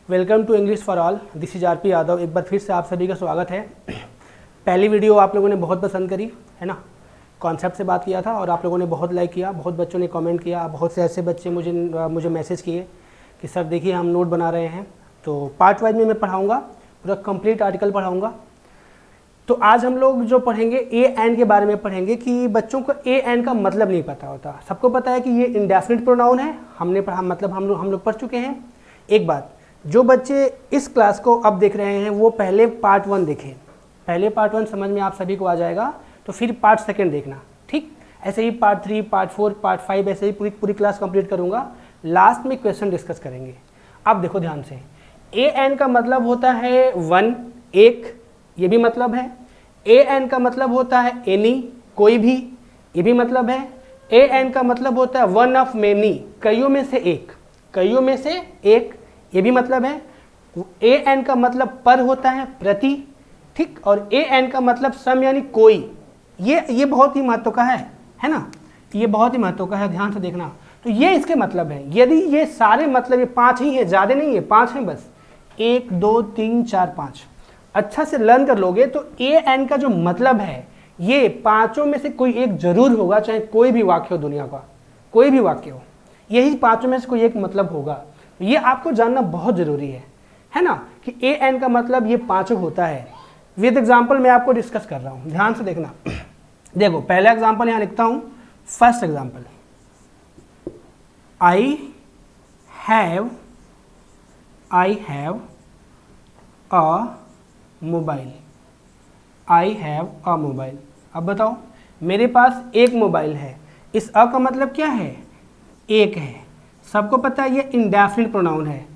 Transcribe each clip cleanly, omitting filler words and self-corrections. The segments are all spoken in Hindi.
Welcome to English for all. This is RP Yadav. एक बार फिर से आप सभी का स्वागत है। पहली वीडियो आप लोगों ने बहुत पसंद करी है ना, कॉन्सेप्ट से बात किया था और आप लोगों ने बहुत लाइक किया, बहुत बच्चों ने कमेंट किया, बहुत से ऐसे बच्चे मुझे मैसेज किए कि सर देखिए हम नोट बना रहे हैं। तो पार्ट वाइज में मैं पढ़ाऊँगा, पूरा कंप्लीट आर्टिकल पढ़ाऊँगा। तो आज हम लोग जो पढ़ेंगे ए एंड के बारे में पढ़ेंगे कि बच्चों को ए एंड का मतलब नहीं पता होता। सबको पता है कि ये इंडेफिनिट प्रोनाउन है, हमने पढ़ा, मतलब हम लोग पढ़ चुके हैं। एक बात, जो बच्चे इस क्लास को अब देख रहे हैं वो पहले पार्ट 1 देखें। पहले पार्ट 1 समझ में आप सभी को आ जाएगा, तो फिर पार्ट 2 देखना, ठीक। ऐसे ही पार्ट 3, पार्ट 4, पार्ट 5 ऐसे ही पूरी क्लास कंप्लीट करूँगा। लास्ट में क्वेश्चन डिस्कस करेंगे। अब देखो ध्यान से, ए एन का मतलब होता है वन, एक, ये भी मतलब है। ए एन का मतलब होता है एनी, कोई भी, ये भी मतलब है। ए एन का मतलब होता है वन ऑफ मेनी, कईयों में से एक, कईयों में से एक, ये भी मतलब है। ए एन का मतलब पर होता है, प्रति, ठीक। और ए एन का मतलब सम यानी कोई। ये बहुत ही महत्व का है ना, ये बहुत ही महत्व का है, ध्यान से देखना। तो ये इसके मतलब है। यदि ये सारे मतलब, ये 5 ही है, ज़्यादा नहीं है, 5 हैं बस, 1 2 3 4 5, अच्छा से लर्न कर लोगे तो ए एन का जो मतलब है ये 5 में से कोई एक जरूर होगा, चाहे कोई भी वाक्य हो दुनिया का, कोई भी वाक्य हो, यही 5 में से कोई एक मतलब होगा। ये आपको जानना बहुत ज़रूरी है ना, कि ए एन का मतलब ये 5 होता है। विद एग्जाम्पल मैं आपको डिस्कस कर रहा हूँ, ध्यान से देखना। देखो पहला एग्जाम्पल यहाँ लिखता हूँ, first example, I have a mobile. I have a mobile. अब बताओ, मेरे पास एक मोबाइल है। इस अ का मतलब क्या है? एक है। सबको पता है ये इंडेफिनिट प्रोनाउन है।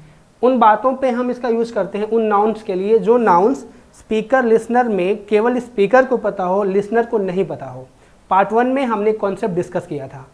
उन बातों पे हम इसका यूज़ करते हैं, उन नाउन्स के लिए जो नाउन्स स्पीकर लिसनर में केवल स्पीकर को पता हो, लिसनर को नहीं पता हो। पार्ट 1 में हमने कॉन्सेप्ट डिस्कस किया था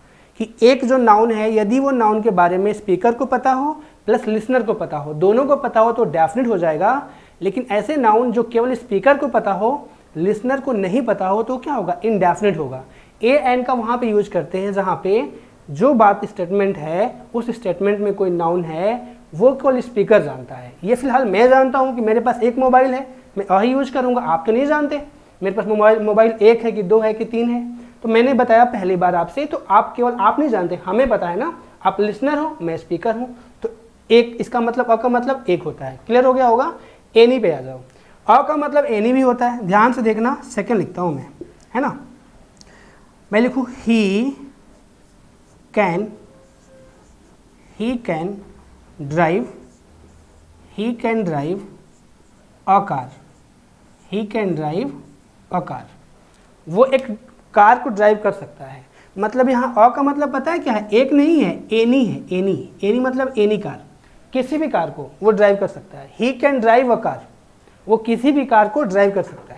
कि एक जो नाउन है, यदि वो नाउन के बारे में स्पीकर को पता हो प्लस लिसनर को पता हो, दोनों को पता हो तो डेफिनिट हो जाएगा। लेकिन ऐसे नाउन जो केवल स्पीकर को पता हो, लिसनर को नहीं पता हो, तो क्या होगा? इनडेफिनिट होगा। ए एन का वहाँ पे यूज करते हैं जहाँ पे जो बात स्टेटमेंट है, उस स्टेटमेंट में कोई नाउन है, वो केवल स्पीकर जानता है। ये फिलहाल मैं जानता हूँ कि मेरे पास एक मोबाइल है, मैं अ ही यूज करूँगा, आप तो नहीं जानते मेरे पास मोबाइल 1 है कि 2 है कि 3 है। तो मैंने बताया पहली बार आपसे, तो आप नहीं जानते, हमें पता है ना। आप लिसनर हो, मैं स्पीकर हूँ, तो एक, इसका मतलब अ का मतलब एक होता है। क्लियर हो गया होगा? एनी पे आ जाओ। अ का मतलब एनी भी होता है, ध्यान से देखना। सेकंड लिखता हूं मैं, है ना। मैं लिखूं ही can drive a car. He can drive a car. वो एक कार को ड्राइव कर सकता है। मतलब यहाँ अ का मतलब पता है क्या है? एक नहीं है, एनी है। एनी मतलब एनी कार, किसी भी कार को वो ड्राइव कर सकता है। He can drive a car, वो किसी भी कार को ड्राइव कर सकता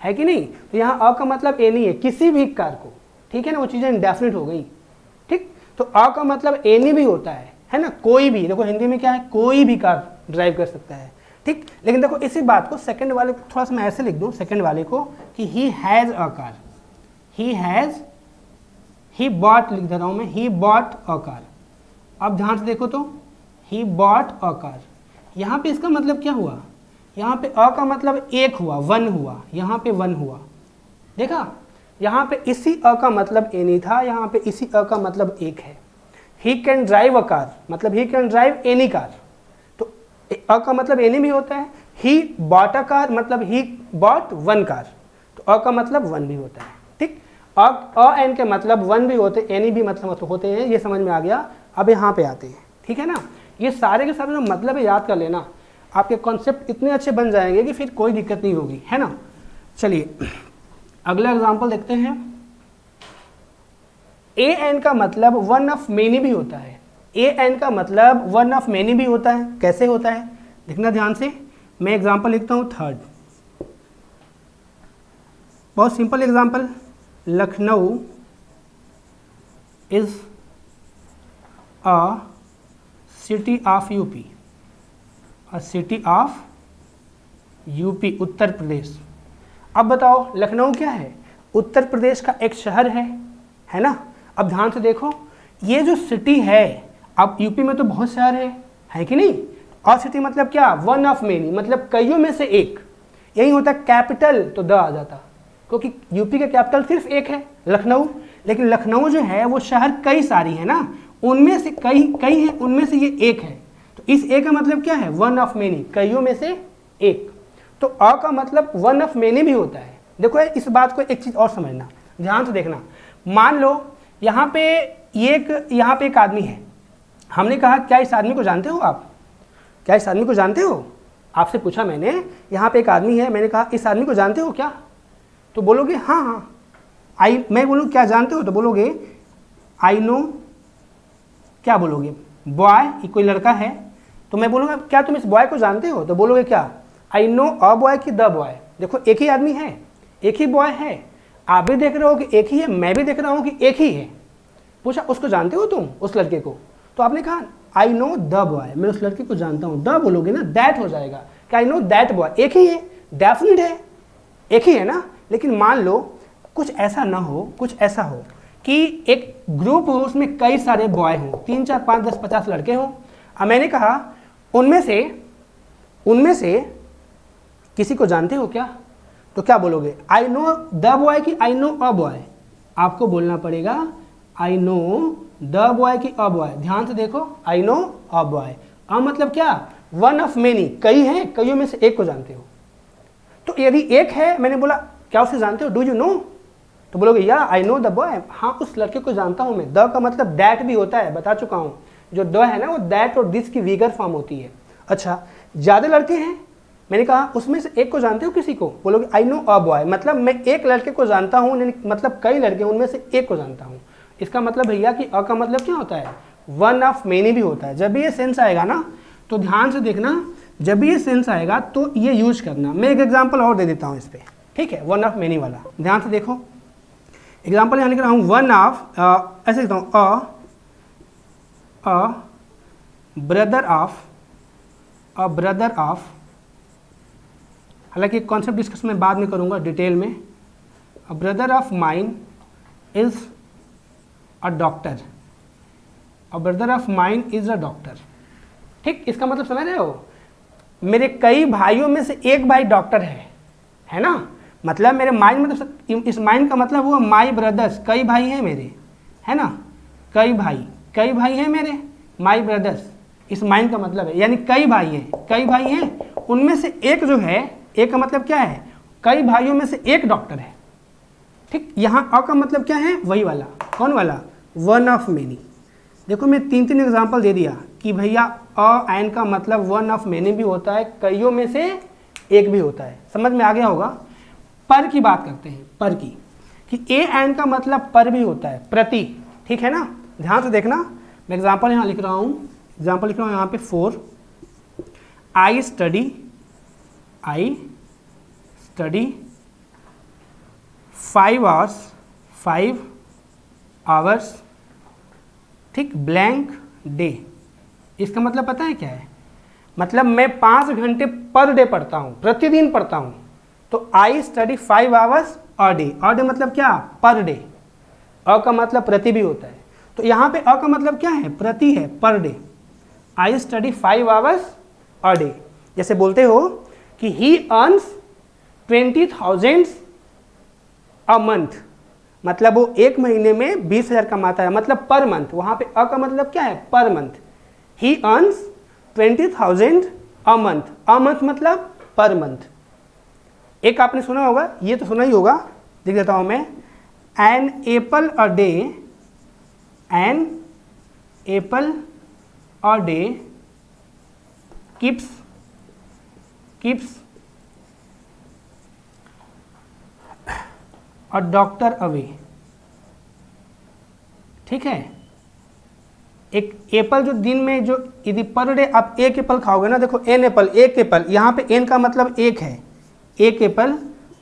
है कि नहीं? तो यहाँ अ का मतलब एनी है, किसी भी कार को, ठीक है ना। वो चीज़ें इंडेफिनिट हो गई, ठीक। तो अ का मतलब एनी भी होता है ना, कोई भी। देखो हिंदी में क्या है, कोई भी कार ड्राइव कर सकता है, ठीक। लेकिन देखो इसी बात को सेकंड वाले को थोड़ा सा मैं ऐसे लिख दूँ, सेकंड वाले को, कि he has a car. He bought लिख दे रहा हूँ मैं, ही बॉट अ कार। अब ध्यान से देखो तो, ही बॉट अ कार, यहाँ पे इसका मतलब क्या हुआ? यहाँ पे अ का मतलब एक हुआ, वन हुआ, यहाँ पे वन हुआ। देखा, यहाँ पे इसी अ का मतलब एनी था, यहाँ पे इसी अ का मतलब एक है। He can drive a car मतलब he can drive any car, तो अ का मतलब एनी भी होता है। ही बॉट अ कार मतलब ही बॉट वन कार, तो अ का मतलब वन भी होता है, ठीक। अ एन के मतलब वन भी होते, एनी भी मतलब होते हैं, ये समझ में आ गया। अब यहाँ पे आते हैं, ठीक है ना। ये सारे के सारे जो मतलब है याद कर लेना, आपके कॉन्सेप्ट इतने अच्छे बन जाएंगे कि फिर कोई दिक्कत नहीं होगी, है ना। चलिए अगला एग्जांपल देखते हैं। ए एन का मतलब वन ऑफ मेनी भी होता है। ए एन का मतलब वन ऑफ मेनी भी होता है। कैसे होता है देखना ध्यान से। मैं एग्जांपल लिखता हूं थर्ड, बहुत simple example. Lucknow is a city of UP. City of UP, Uttar Pradesh. अब बताओ लखनऊ क्या है? उत्तर प्रदेश का एक शहर है ना। अब ध्यान से देखो, ये जो सिटी है, अब यूपी में तो बहुत शहर है कि नहीं? अ सिटी मतलब क्या, वन ऑफ मेनी, मतलब कईयों में से एक। यही होता है कैपिटल तो द आ जाता, क्योंकि यूपी का कैपिटल सिर्फ एक है, लखनऊ, लेकिन लखनऊ जो है वो शहर कई सारी है ना, उनमें से कई हैं, उनमें से ये एक है। तो इस ए का मतलब क्या है, वन ऑफ मेनी, कईयों में से एक। तो अ का मतलब वन ऑफ मेनी भी होता है। देखो इस बात को एक चीज़ और समझना, ध्यान से देखना। मान लो यहाँ पे एक आदमी है, हमने कहा क्या इस आदमी को जानते हो आप, क्या इस आदमी को जानते हो, आपसे पूछा मैंने, यहाँ पे एक आदमी है, मैंने कहा इस आदमी को जानते हो क्या, तो बोलोगे हाँ हाँ। मैं बोलूँ क्या जानते हो, तो बोलोगे आई नो, क्या बोलोगे, बॉय, कोई लड़का है, तो मैं बोलूँगा क्या तुम इस बॉय को जानते हो, तो बोलोगे क्या, आई नो अ बॉय कि द बॉय। देखो एक ही आदमी है, एक ही बॉय है, आप भी देख रहे हो कि एक ही है, मैं भी देख रहा हूँ कि एक ही है। पूछा उसको जानते हो तुम, उस लड़के को, तो आपने कहा आई नो द बॉय, मैं उस लड़के को जानता हूँ। द बोलोगे ना, दैट हो जाएगा कि आई नो दैट बॉय, एक ही है, डेफिनेट है, एक ही है ना। लेकिन मान लो कुछ ऐसा ना हो, कुछ ऐसा हो कि एक ग्रुप हो, उसमें कई सारे बॉय हों, 3 4 5 10 50 लड़के हों। अब मैंने कहा उनमें से किसी को जानते हो क्या, तो क्या बोलोगे, आई नो द बॉय कि आई नो अ बॉय। आपको बोलना पड़ेगा आई नो द बॉय कि अ बॉय। ध्यान से देखो, आई नो अ बॉय, अ मतलब क्या, वन ऑफ मेनी, कई हैं, कईयों में से एक को जानते हो। तो यदि एक है, मैंने बोला क्या उसे जानते हो, डू यू नो, तो बोलोगे या आई नो द बॉय, हाँ उस लड़के को जानता हूँ मैं। द का मतलब दैट भी होता है, बता चुका हूँ, जो द है ना वो दैट और दिस की वीगर फॉर्म होती है। अच्छा ज़्यादा लड़के हैं, मैंने कहा उसमें से एक को जानते हो किसी को, बोलोगे आई नो अ बॉय, मतलब मैं एक लड़के को जानता हूँ, मतलब कई लड़के उनमें से एक को जानता हूँ। इसका मतलब भैया कि अ का मतलब क्या होता है, वन ऑफ मेनी भी होता है। जब भी ये सेंस आएगा ना, तो ध्यान से देखना, जब भी ये सेंस आएगा तो ये यूज करना। मैं एक एग्जांपल और दे देता हूँ इस पर, ठीक है, वन ऑफ मेनी वाला। ध्यान से देखो, एग्जांपल यहाँ लिख रहा हूँ, वन ऑफ, ऐसे लिखता हूँ, अ ब्रदर ऑफ, हालांकि कॉन्सेप्ट डिस्कस मैं बाद में करूँगा डिटेल में। A brother of mine is a doctor, a brother of mine is a doctor. ठीक, इसका मतलब समझ रहे हो, मेरे कई भाइयों में से एक भाई डॉक्टर है ना, मतलब मेरे माइन, मतलब इस माइन का मतलब हुआ माई ब्रदर्स, कई भाई हैं मेरे, है ना, कई भाई हैं मेरे, माई ब्रदर्स, इस माइन का मतलब है, यानी कई भाई हैं, उनमें से एक जो है, एक का मतलब क्या है, कई भाइयों में से एक डॉक्टर है। ठीक, यहाँ अ का मतलब क्या है, वही वाला, कौन वाला, वन ऑफ मेनी। देखो मैं 3 एग्जांपल दे दिया कि भैया अ एन का मतलब वन ऑफ मेनी भी होता है, कईयों में से एक भी होता है। समझ में आ गया होगा। पर की बात करते हैं, पर की, कि ए एन का मतलब पर भी होता है, प्रति, ठीक है ना। ध्यान से देखना, मैं एग्जांपल यहाँ लिख रहा हूँ, यहाँ पे 4, आई स्टडी 5 आवर्स, ठीक, ब्लैंक डे। इसका मतलब पता है क्या है, मतलब मैं 5 घंटे पर डे पढ़ता हूँ, प्रतिदिन पढ़ता हूँ। तो I study 5 hours a day, a day मतलब क्या, पर डे, अ का मतलब प्रति भी होता है। तो यहाँ पे अ का मतलब क्या है, प्रति है, per day. I study 5 hours a day. जैसे बोलते हो कि ही अर्न्स 20,000 अ मंथ, मतलब वो एक महीने में 20,000 कमाता है, मतलब पर मंथ। वहाँ पे अ का मतलब क्या है, per month. He earns 20,000 a month, a month मतलब पर मंथ। एक आपने सुना होगा, ये तो सुना ही होगा, देख देता हूँ मैं, an apple a day keeps a doctor away. ठीक है, एक एप्पल जो दिन में, जो यदि पर डे आप एक एप्पल खाओगे ना, देखो एन एप्पल, एक एप्पल, यहाँ पे एन का मतलब एक है, एक एप्पल,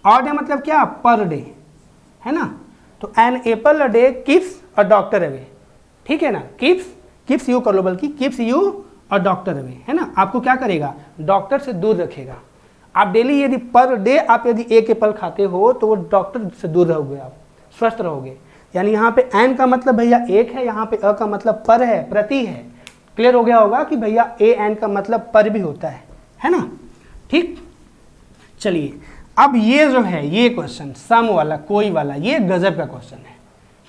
और डे मतलब क्या, पर डे, है ना। तो an apple a day keeps a doctor away, ठीक है ना, कीप्स यू कर लो, बल्कि keeps you a doctor away, है ना। आपको क्या करेगा, डॉक्टर से दूर रखेगा। आप डेली यदि पर डे आप यदि एक एप्पल खाते हो तो वो डॉक्टर से दूर रहोगे, आप स्वस्थ रहोगे। यानी यहाँ पे एन का मतलब भैया एक है, यहाँ पे अ का मतलब पर है, प्रति है। क्लियर हो गया होगा कि भैया ए एन का मतलब पर भी होता है ना। ठीक, चलिए अब ये जो है ये क्वेश्चन सम वाला कोई वाला, ये गजब का क्वेश्चन है,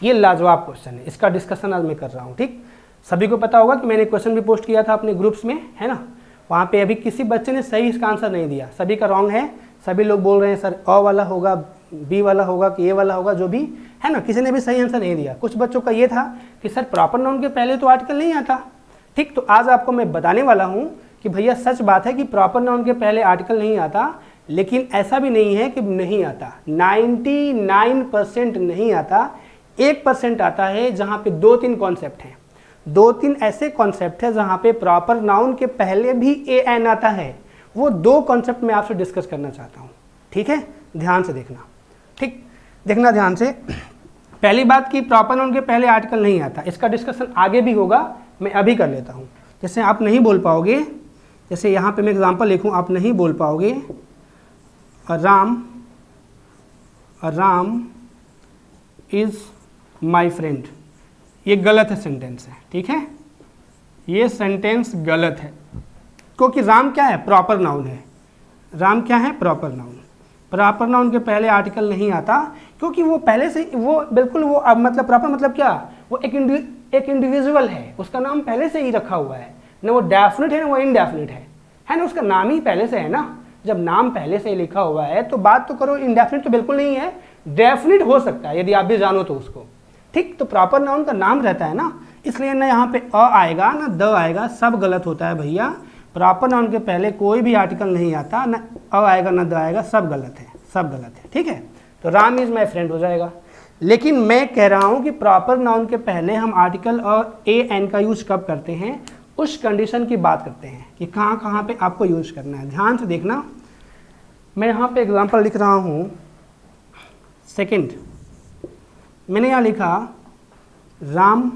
ये लाजवाब क्वेश्चन है, इसका डिस्कशन आज मैं कर रहा हूँ। ठीक, सभी को पता होगा कि मैंने क्वेश्चन भी पोस्ट किया था अपने ग्रुप्स में, है ना। वहाँ पे अभी किसी बच्चे ने सही इसका आंसर नहीं दिया, सभी का रॉन्ग है। सभी लोग बोल रहे हैं सर अ वाला होगा, बी वाला होगा कि ए वाला होगा, जो भी है ना, किसी ने भी सही आंसर नहीं दिया। कुछ बच्चों का ये था कि सर प्रॉपर नाउन के पहले तो आर्टिकल नहीं आता। ठीक, तो आज आपको मैं बताने वाला हूँ कि भैया सच बात है कि प्रॉपर नाउन के पहले आर्टिकल नहीं आता, लेकिन ऐसा भी नहीं है कि नहीं आता। 99% नहीं आता, 1% आता है, जहाँ पे 2-3 कॉन्सेप्ट हैं, 2-3 ऐसे कॉन्सेप्ट है जहाँ पे प्रॉपर नाउन के पहले भी ए एन आता है। वो 2 कॉन्सेप्ट मैं आपसे डिस्कस करना चाहता हूँ। ठीक है, ध्यान से देखना। ठीक, देखना ध्यान से। पहली बात कि प्रॉपर नाउन के पहले आर्टिकल नहीं आता, इसका डिस्कशन आगे भी होगा, मैं अभी कर लेता हूँ। जैसे आप नहीं बोल पाओगे, जैसे यहाँ पे मैं एग्जांपल लिखूँ, आप नहीं बोल पाओगे राम इज़ माई फ्रेंड, ये गलत है सेंटेंस है। ठीक है, ये सेंटेंस गलत है, क्योंकि राम क्या है, प्रॉपर नाउन है। राम क्या है, प्रॉपर नाउन। प्रॉपर नाउन के पहले आर्टिकल नहीं आता, क्योंकि वो पहले से वो बिल्कुल वो अब मतलब प्रॉपर मतलब क्या, वो एक इंडिविजुअल है, उसका नाम पहले से ही रखा हुआ है ना, वो डेफिनेट है ना वो इनडेफिनेट है ना, उसका नाम ही पहले से है ना। जब नाम पहले से ही लिखा हुआ है तो बात तो करो, इनडेफिनेट तो बिल्कुल नहीं है, डेफिनेट हो सकता है यदि आप भी जानो तो उसको। ठीक, तो प्रॉपर नाउन का नाम रहता है ना, इसलिए ना यहाँ पे अ आएगा ना द आएगा, सब गलत होता है भैया। प्रॉपर नाउन के पहले कोई भी आर्टिकल नहीं आता, ना अ आएगा ना द आएगा, सब गलत है, सब गलत है। ठीक है, तो राम इज़ माई फ्रेंड हो जाएगा। लेकिन मैं कह रहा हूँ कि प्रॉपर नाउन के पहले हम आर्टिकल और ए एन का यूज कब करते हैं, उस कंडीशन की बात करते हैं कि कहाँ कहाँ पे आपको यूज करना है। ध्यान से देखना, मैं यहाँ पे एग्जांपल लिख रहा हूँ। सेकंड, मैंने यहाँ लिखा Ram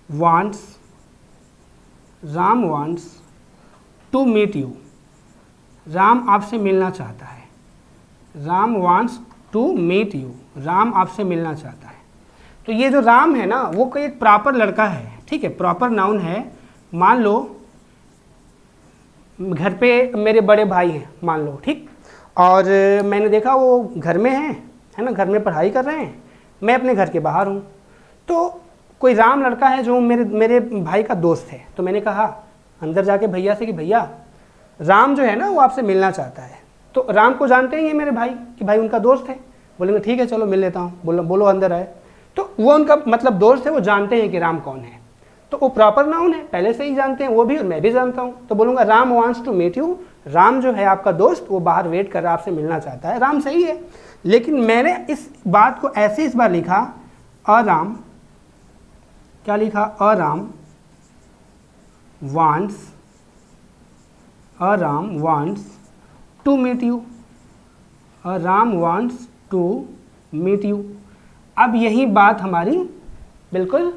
wants to meet you. Ram आपसे मिलना चाहता है, Ram wants to meet you, Ram आपसे मिलना चाहता है। तो ये जो राम है ना, वो कोई एक प्रॉपर लड़का है। ठीक है, प्रॉपर नाउन है। मान लो घर पे मेरे बड़े भाई हैं, मान लो, ठीक, और मैंने देखा वो घर में है ना, घर में पढ़ाई कर रहे हैं, मैं अपने घर के बाहर हूँ। तो कोई राम लड़का है जो मेरे भाई का दोस्त है, तो मैंने कहा अंदर जाके भैया से कि भैया राम जो है ना वो आपसे मिलना चाहता है। तो राम को जानते ही है मेरे भाई कि भाई उनका दोस्त है, बोलेंगे ठीक है चलो मिल लेता हूँ, बोलो अंदर आए। तो वो उनका मतलब दोस्त है, वो जानते हैं कि राम कौन है, तो वो प्रॉपर नाउन है, पहले से ही जानते हैं वो भी और मैं भी जानता हूँ। तो बोलूँगा Ram wants to meet you, Ram जो है आपका दोस्त वो बाहर वेट कर रहा है, आपसे मिलना चाहता है। राम सही है, लेकिन मैंने इस बात को ऐसे इस बार लिखा अराम, क्या लिखा, Aram wants to meet you, Ram wants to meet you. अब यही बात हमारी बिल्कुल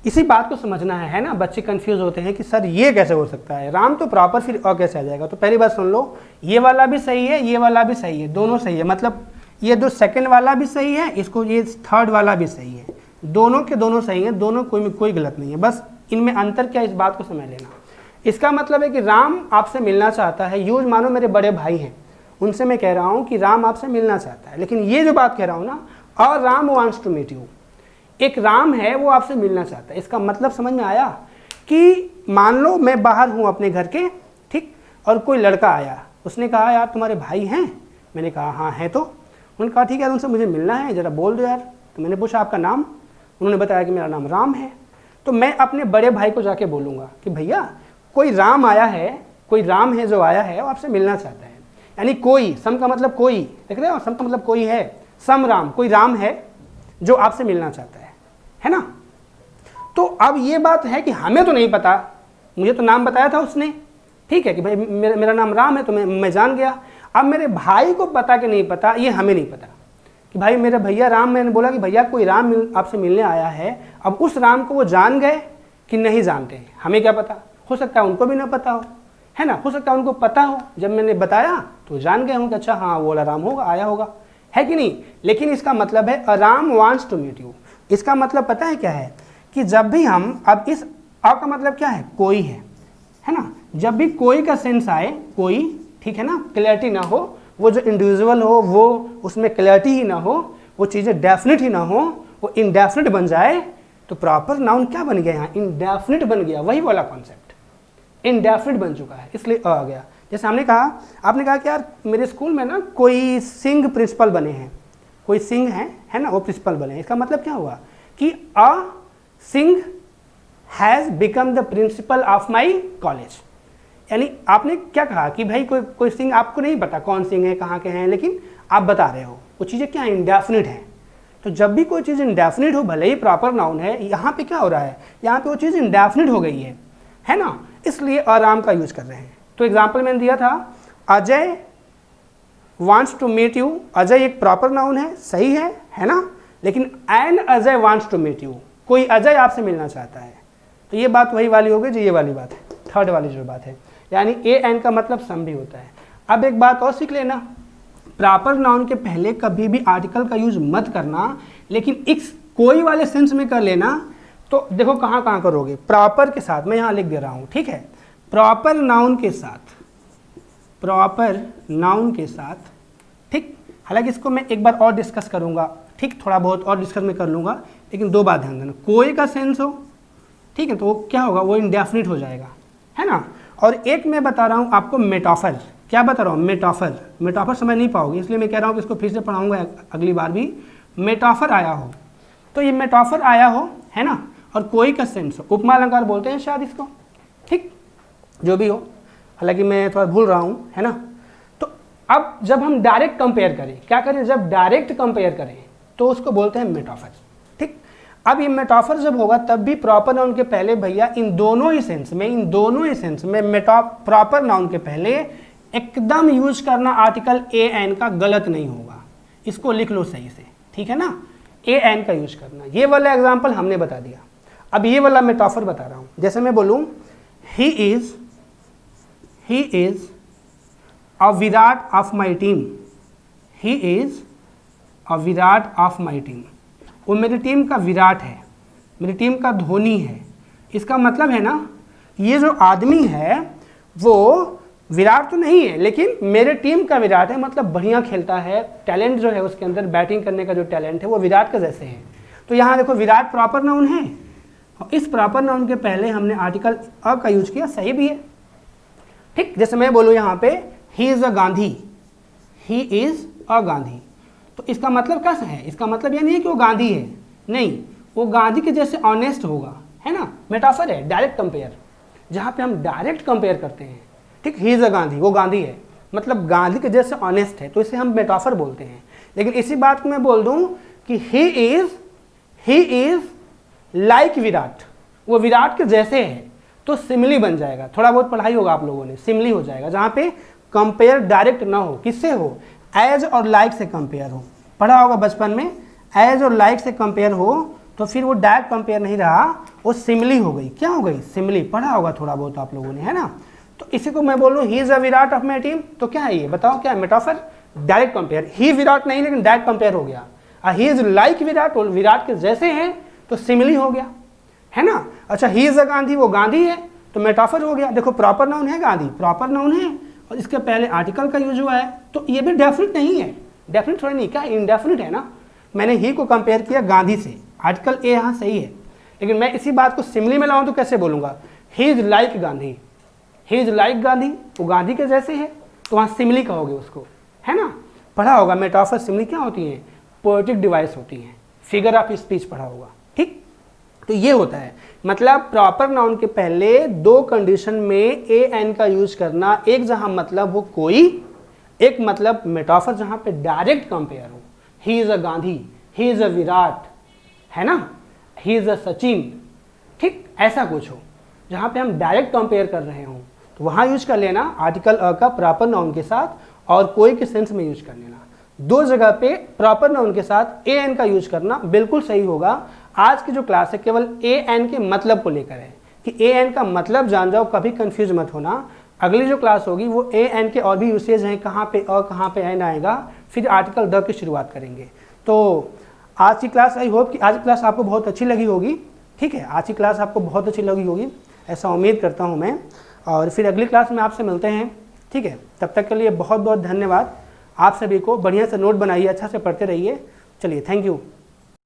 इसी बात को समझना है ना। बच्चे कंफ्यूज होते हैं कि सर ये कैसे हो सकता है, राम तो प्रॉपर फिर अ कैसे आ जाएगा। तो पहली बात सुन लो, ये वाला भी सही है, ये वाला भी सही है, दोनों सही है। मतलब ये जो सेकंड वाला भी सही है, इसको ये थर्ड वाला भी सही है, दोनों के दोनों सही हैं, दोनों में कोई गलत नहीं है। बस इनमें अंतर क्या, इस बात को समझ लेना। इसका मतलब है कि राम आपसे मिलना चाहता है, यूज मानो मेरे बड़े भाई हैं, उनसे मैं कह रहा हूँ कि राम आपसे मिलना चाहता है। लेकिन ये जो बात कह रहा हूँ ना, और Ram wants to meet you, एक राम है वो आपसे मिलना चाहता है। इसका मतलब समझ में आया कि मान लो मैं बाहर हूँ अपने घर के, ठीक, और कोई लड़का आया, उसने कहा यार तुम्हारे भाई हैं, मैंने कहा हाँ हैं। तो उन्होंने कहा ठीक है उनसे मुझे मिलना है, ज़रा बोल दो यार। तो मैंने पूछा आपका नाम, उन्होंने बताया कि मेरा नाम राम है। तो मैं अपने बड़े भाई को जाके बोलूँगा कि भैया कोई राम आया है, कोई राम है जो आया है वो आपसे मिलना चाहता है। यानी कोई, सम का मतलब कोई, देख रहे हो, सम का मतलब कोई है, सम राम, कोई राम है जो आपसे मिलना चाहता है ना। तो अब ये बात है कि हमें तो नहीं पता, मुझे तो नाम बताया था उसने, ठीक है कि भाई मेरा नाम राम है, तो मैं जान गया। अब मेरे भाई को पता कि नहीं पता, ये हमें नहीं पता कि भाई मेरे भैया राम, मैंने बोला कि भैया कोई राम आपसे मिलने आया है। अब उस राम को वो जान गए कि नहीं जानते हैं, हमें क्या पता, हो सकता है उनको भी ना पता हो, है ना, हो सकता है उनको पता हो, जब मैंने बताया तो जान गए होंगे, अच्छा हाँ वो वाला राम होगा, आया होगा, है कि नहीं। लेकिन इसका मतलब है अराम वांट्स टू मीट यू। इसका मतलब पता है क्या है कि जब भी हम, अब इस अ का मतलब क्या है, कोई है ना, जब भी कोई का सेंस आए, कोई, ठीक है ना, क्लैरिटी ना हो, वो जो इंडिविजुअल हो वो उसमें क्लैरिटी ही ना हो, वो चीज़ें डेफिनेट ही ना हो, वो इनडेफिनेट बन जाए, तो प्रॉपर नाउन क्या बन गया यहाँ, इनडेफिनेट बन गया, वही वाला कॉन्सेप्ट, इनडेफिनेट बन चुका है, इसलिए आ गया। जैसे हमने कहा, आपने कहा कि यार मेरे स्कूल में ना कोई सिंह प्रिंसिपल बने हैं, कोई सिंह है ना, वो प्रिंसिपल बने हैं, इसका मतलब क्या हुआ कि a Singh has become the principal of my college. यानी आपने क्या कहा कि भाई कोई सिंह, आपको नहीं पता कौन सिंह है, कहाँ के हैं, लेकिन आप बता रहे हो वो चीज़ें क्या इंडेफिनिट हैं। तो जब भी कोई चीज़ इंडेफिनिट हो, भले ही प्रॉपर नाउन है, यहाँ पे क्या हो रहा है, यहाँ पे वो चीज़ इंडेफिनिट हो गई है ना, इसलिए आराम का यूज़ कर रहे हैं। तो एग्जाम्पल मैंने दिया था, Ajay wants to meet you. Ajay एक प्रॉपर नाउन है, सही है ना, लेकिन an Ajay wants to meet you, कोई अजय आपसे मिलना चाहता है, तो ये बात वही वाली हो गई जो ये वाली बात है, थर्ड वाली जो बात है, यानी ए एन का मतलब सम भी होता है। अब एक बात और सीख लेना, प्रॉपर नाउन के पहले कभी भी आर्टिकल का यूज मत करना, लेकिन इस कोई वाले सेंस में कर लेना। तो देखो कहाँ कहाँ करोगे, प्रॉपर के साथ, मैं यहाँ लिख दे रहा हूँ, ठीक है, प्रॉपर नाउन के साथ, प्रॉपर नाउन के साथ, ठीक। हालांकि इसको मैं एक बार और डिस्कस करूँगा, ठीक, थोड़ा बहुत और डिस्कस में कर लूँगा, लेकिन दो बात ध्यान देना, कोई का सेंस हो, ठीक है, तो वो क्या होगा, वो इंडेफिनिट हो जाएगा, है ना। और एक मैं बता रहा हूँ आपको मेटाफर, क्या बता रहा हूँ, मेटाफर समझ नहीं पाओगे, इसलिए मैं कह रहा हूँ कि इसको फिर से पढ़ाऊँगा अगली बार भी। मेटाफर आया हो, तो ये मेटाफर आया हो, है ना, और कोई का सेंस हो, उपमा अलंकार बोलते हैं शायद इसको, ठीक, जो भी हो, हालांकि मैं थोड़ा भूल रहा हूँ, है ना। तो अब जब हम डायरेक्ट कंपेयर करें, क्या करें, जब डायरेक्ट कंपेयर करें तो उसको बोलते हैं मेटाफर, ठीक। अब ये मेटाफर जब होगा तब भी प्रॉपर नाउन के पहले भैया इन दोनों ही सेंस में प्रॉपर नाउन के पहले एकदम यूज करना आर्टिकल ए एन का गलत नहीं होगा, इसको लिख लो सही से, ठीक है ना, ए एन का यूज करना। ये वाला एग्जाम्पल हमने बता दिया, अब ये वाला मेटाफर बता रहा हूं। जैसे मैं बोलूं he is a Virat of my team, he is a Virat of my team, वो मेरी टीम का विराट है, मेरी टीम का धोनी है। इसका मतलब है ना, ये जो आदमी है वो विराट तो नहीं है, लेकिन मेरे टीम का विराट है, मतलब बढ़िया खेलता है, टैलेंट जो है उसके अंदर, बैटिंग करने का जो टैलेंट है वो विराट के जैसे है। तो यहाँ देखो विराट प्रॉपर नाउन है, और इस प्रॉपर नाउन के पहले हमने आर्टिकल अ का यूज किया, सही भी है, ठीक। जैसे मैं बोलूँ यहाँ पे he is a Gandhi, he is a Gandhi, तो इसका मतलब कैसा है, इसका मतलब ये नहीं है कि वो गांधी है, नहीं, वो गांधी के जैसे ऑनेस्ट होगा, है ना, मेटाफर है, डायरेक्ट कंपेयर, जहाँ पे हम डायरेक्ट कंपेयर करते हैं, ठीक। ही इज अ गांधी, वो गांधी है, मतलब गांधी के जैसे ऑनेस्ट है, तो इसे हम मेटाफर बोलते हैं। लेकिन इसी बात को मैं बोल दूं कि ही इज लाइक विराट, वो विराट के जैसे है, तो सिमिली बन जाएगा। थोड़ा बहुत पढ़ाई होगा आप लोगों ने, सिमिली हो जाएगा, जहाँ पे कंपेयर डायरेक्ट ना हो, किससे हो, एज और लाइक से कंपेयर हो। पढ़ा होगा बचपन में, एज और लाइक से कंपेयर हो, तो फिर वो डायरेक्ट कंपेयर नहीं रहा, वो सिमिली हो गई, क्या हो गई, सिमिली। पढ़ा होगा थोड़ा बहुत आप लोगों ने, है ना। तो इसी को मैं बोलूँ he is a Virat of my team, तो क्या है ये, बताओ क्या है, मेटाफर, डायरेक्ट कंपेयर। ही विराट नहीं, लेकिन डायरेक्ट कंपेयर हो गया। ही इज लाइक विराट, और विराट के जैसे हैं, तो सिमिली हो गया, है ना। अच्छा, ही इज अ गांधी, वो गांधी है, तो मेटाफर हो गया। देखो प्रॉपर नाउन है गांधी, प्रॉपर नाउन है, और इसके पहले आर्टिकल का यूज हुआ है, तो ये भी डेफिनेट नहीं है, डेफिनेट थोड़ा नहीं, क्या इंडेफिनेट है ना। मैंने ही को कंपेयर किया गांधी से, आर्टिकल ए यहाँ सही है, लेकिन मैं इसी बात को सिमिली में लाऊं तो कैसे बोलूँगा, he is like Gandhi, he is like Gandhi, वो गांधी के जैसे है, तो वहाँ सिमिली कहोगे उसको, है ना। पढ़ा होगा मेटाफर सिमिली क्या होती है, पोएटिक डिवाइस होती है, फिगर ऑफ स्पीच पढ़ा होगा, ठीक। तो ये होता है, मतलब प्रॉपर नाउन के पहले दो कंडीशन में ए एन का यूज करना, एक जहां मतलब हो कोई, एक मतलब मेटाफर जहां पे डायरेक्ट कंपेयर हो, he is a Gandhi, he is a Virat, है ना, ही इज अ सचिन, ठीक, ऐसा कुछ हो जहां पे हम डायरेक्ट कंपेयर कर रहे हो, तो वहां यूज कर लेना आर्टिकल अ का प्रॉपर नाउन के साथ, और कोई के सेंस में यूज कर लेना। दो जगह पे प्रॉपर नाउन के साथ ए एन का यूज करना बिल्कुल सही होगा। आज की जो क्लास है केवल ए एन के मतलब को लेकर है, कि ए एन का मतलब जान जाओ, कभी कंफ्यूज मत होना। अगली जो क्लास होगी वो ए एन के और भी यूसेज हैं, कहाँ पे अ कहाँ पे एन आएगा, फिर आर्टिकल द की शुरुआत करेंगे। तो आज की क्लास, आई होप कि आज की क्लास आपको बहुत अच्छी लगी होगी। ठीक है, आज की क्लास आपको बहुत अच्छी लगी होगी, ऐसा उम्मीद करता हूँ मैं। और फिर अगली क्लास में आपसे मिलते हैं, ठीक है। तब तक के लिए बहुत बहुत धन्यवाद। आप सभी को बढ़िया से नोट बनाइए, अच्छा से पढ़ते रहिए। चलिए, थैंक यू।